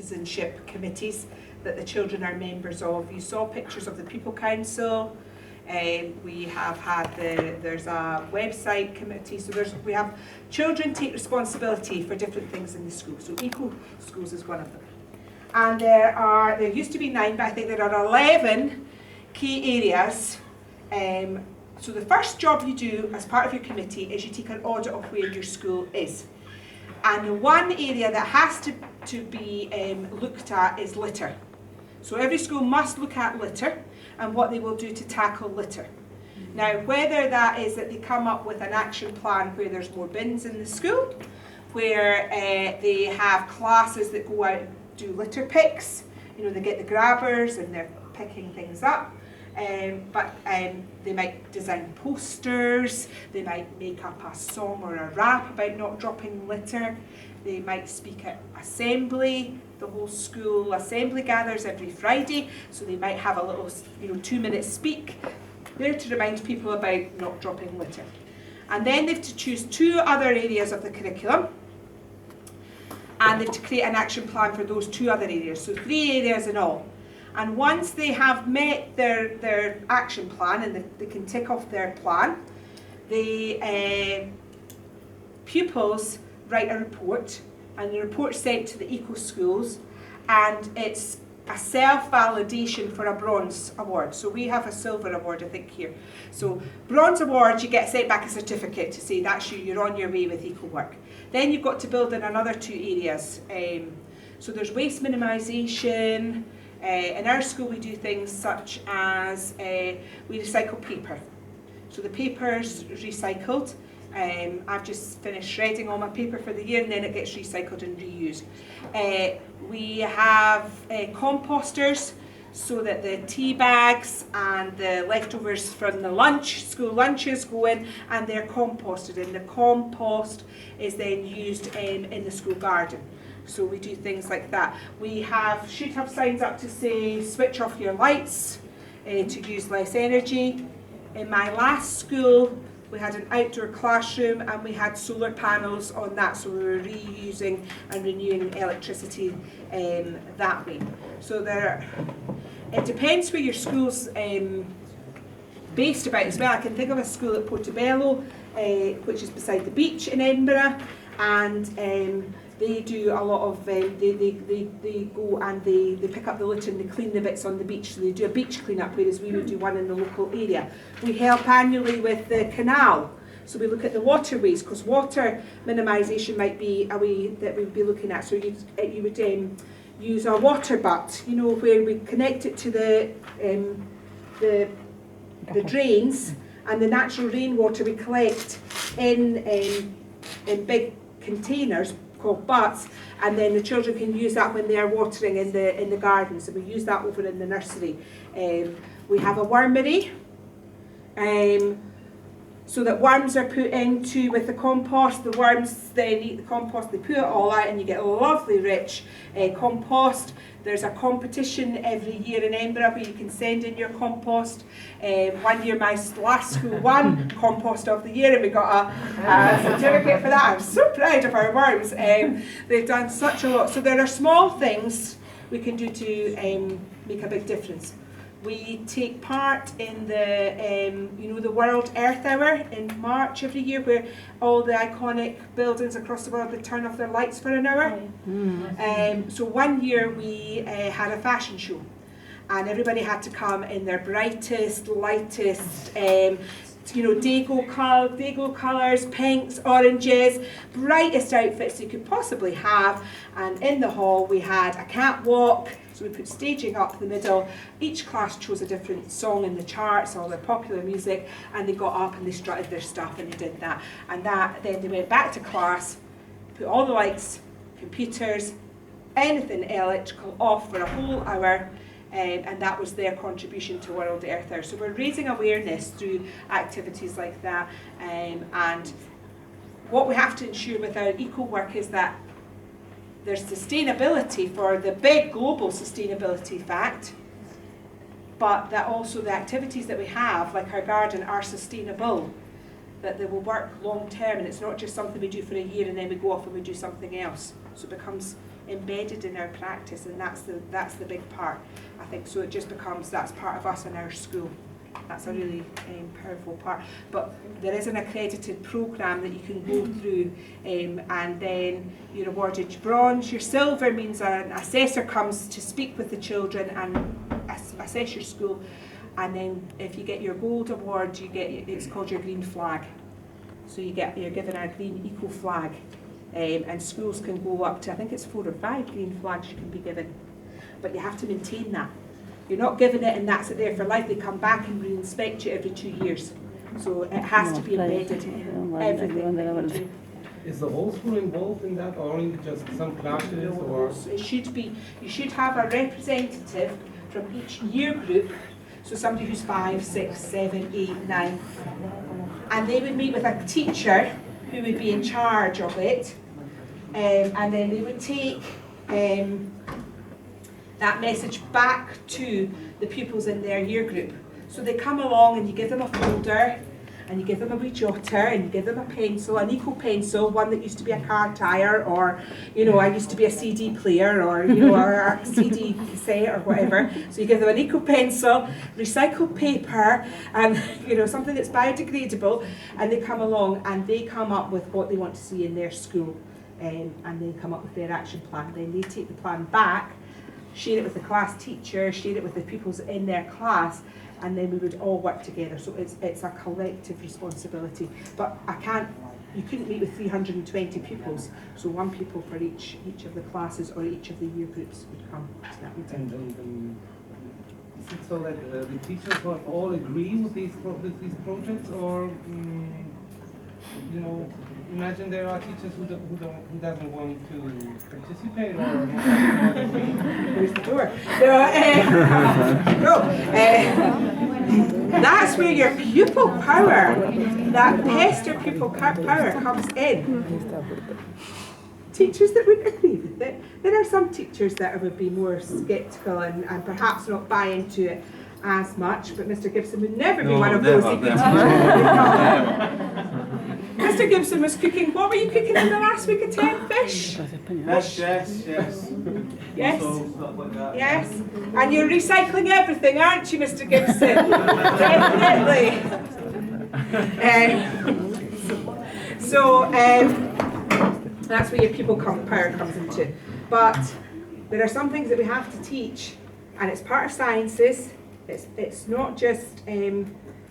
citizenship committees that the children are members of. You saw pictures of the Pupil Council. We have had there's a website committee, so we have children take responsibility for different things in the school. So Eco Schools is one of them. And there used to be 9, but I think there are 11 key areas. So the first job you do as part of your committee is you take an audit of where your school is. And the one area that has to be looked at is litter. So every school must look at litter and what they will do to tackle litter. Now, whether that is that they come up with an action plan where there's more bins in the school, where they have classes that go out and do litter picks, they get the grabbers and they're picking things up. But they might design posters, they might make up a song or a rap about not dropping litter, they might speak at assembly. The whole school assembly gathers every Friday, so they might have a little 2-minute speak there to remind people about not dropping litter. And then they have to choose 2 other areas of the curriculum, and they have to create an action plan for those 2 other areas, so 3 areas in all. And once they have met their action plan and they can tick off their plan, the pupils write a report, and the report's sent to the Eco Schools, and it's a self-validation for a bronze award. So we have a silver award, I think, here. So bronze award, you get sent back a certificate to say that's you're on your way with eco work. Then you've got to build in another 2 areas. So there's waste minimisation. In our school we do things such as we recycle paper. So the paper's recycled. I've just finished shredding all my paper for the year, and then it gets recycled and reused. We have composters, so that the tea bags and the leftovers from the school lunches go in and they're composted, and the compost is then used in the school garden. So we do things like that. We should have signs up to say switch off your lights to use less energy. In my last school, we had an outdoor classroom and we had solar panels on that, so we were reusing and renewing electricity that way. So it depends where your school's based about as well. I can think of a school at Portobello, which is beside the beach in Edinburgh, and they do a lot of, they go and they pick up the litter and they clean the bits on the beach, so they do a beach clean-up, whereas we would do one in the local area. We help annually with the canal, so we look at the waterways, because water minimisation might be a way that we'd be looking at. So you would use a water butt, where we connect it to the drains, and the natural rainwater we collect in big containers called butts, and then the children can use that when they are watering in the garden. So we use that over in the nursery. We have a wormery, so that worms are put into with the compost. The worms then eat the compost, they put it all out, and you get a lovely rich compost. There's a competition every year in Edinburgh where you can send in your compost. One year my last school won Compost of the Year, and we got a certificate for that. I'm so proud of our worms. They've done such a lot. So there are small things we can do to make a big difference. We take part in the World Earth Hour in March every year, where all the iconic buildings across the world, they turn off their lights for an hour. So one year we had a fashion show, and everybody had to come in their brightest, lightest, Dago colours, pinks, oranges, brightest outfits you could possibly have. And in the hall we had a catwalk, so we put staging up the middle. Each class chose a different song in the charts, all their popular music, and they got up and they strutted their stuff and they did that. And then they went back to class, put all the lights, computers, anything electrical off for a whole hour. And that was their contribution to World Earth Hour. So we're raising awareness through activities like that. And what we have to ensure with our eco work is that there's sustainability for the big global sustainability fact, but that also the activities that we have, like our garden, are sustainable, that they will work long term, and it's not just something we do for a year and then we go off and we do something else. So it becomes embedded in our practice, and that's the big part, I think. So it just becomes, that's part of us in our school. That's a really powerful part. But there is an accredited programme that you can go through, and then you're awarded bronze. Your silver means an assessor comes to speak with the children and assess your school. And then if you get your gold award, you get, it's called your green flag. So you're given a green eco flag, and schools can go up to, I think it's 4 or 5 green flags you can be given. But you have to maintain that. You're not given it and that's it there for life. They come back and re-inspect you every 2 years. So it has to be embedded in everything that you do. Is the whole school involved in that, or only just some classes? No, or? it should be, you should have a representative from each year group, so somebody who's 5, 6, 7, 8, 9, and they would meet with a teacher who would be in charge of it, and then they would take that message back to the pupils in their year group. So they come along and you give them a folder, and you give them a wee jotter, and you give them a pencil, an eco pencil, one that used to be a car tyre, or, you know, I used to be a CD player, or, you know, or a CD cassette or whatever. So you give them an eco pencil, recycled paper, and, you know, something that's biodegradable, and they come along and they come up with what they want to see in their school, and they come up with their action plan. Then they take the plan back, share it with the class teacher, share it with the pupils in their class, and then we would all work together. So it's a collective responsibility. But you couldn't meet with 320 pupils, so one pupil for each of the classes or each of the year groups would come to that meeting. And is it so that the teachers all agree with these projects, or you know, imagine there are teachers who doesn't want to participate, or There's the door. That's where your pupil power, that pester pupil power comes in. Teachers that wouldn't agree with it. There are some teachers that would be more sceptical and perhaps not buy into it as much, but Mr. Gibson would never be one of those. Mr. Gibson was cooking, what were you cooking in the last week of term? Fish? Yes. Yes? Also, stuff like that. Yes? And you're recycling everything, aren't you, Mr. Gibson? Definitely. That's where your pupil power comes into. But there are some things that we have to teach, and it's part of sciences. It's not just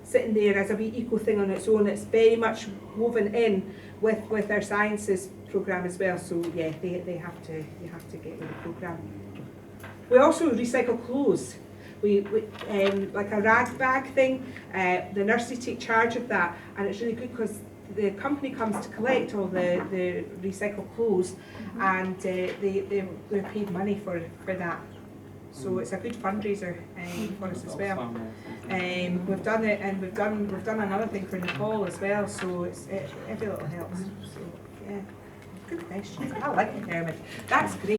sitting there as a wee eco thing on its own. It's very much woven in with our sciences programme as well. So yeah, you have to get with the programme. We also recycle clothes. We like a rag bag thing. The nursery take charge of that, and it's really good because the company comes to collect all the recycled clothes, and they're paid money for that. So it's a good fundraiser for us as well. We've done it, and we've done another thing for Nepal as well. So every little helps. So yeah, good question. I like the pyramid. That's great.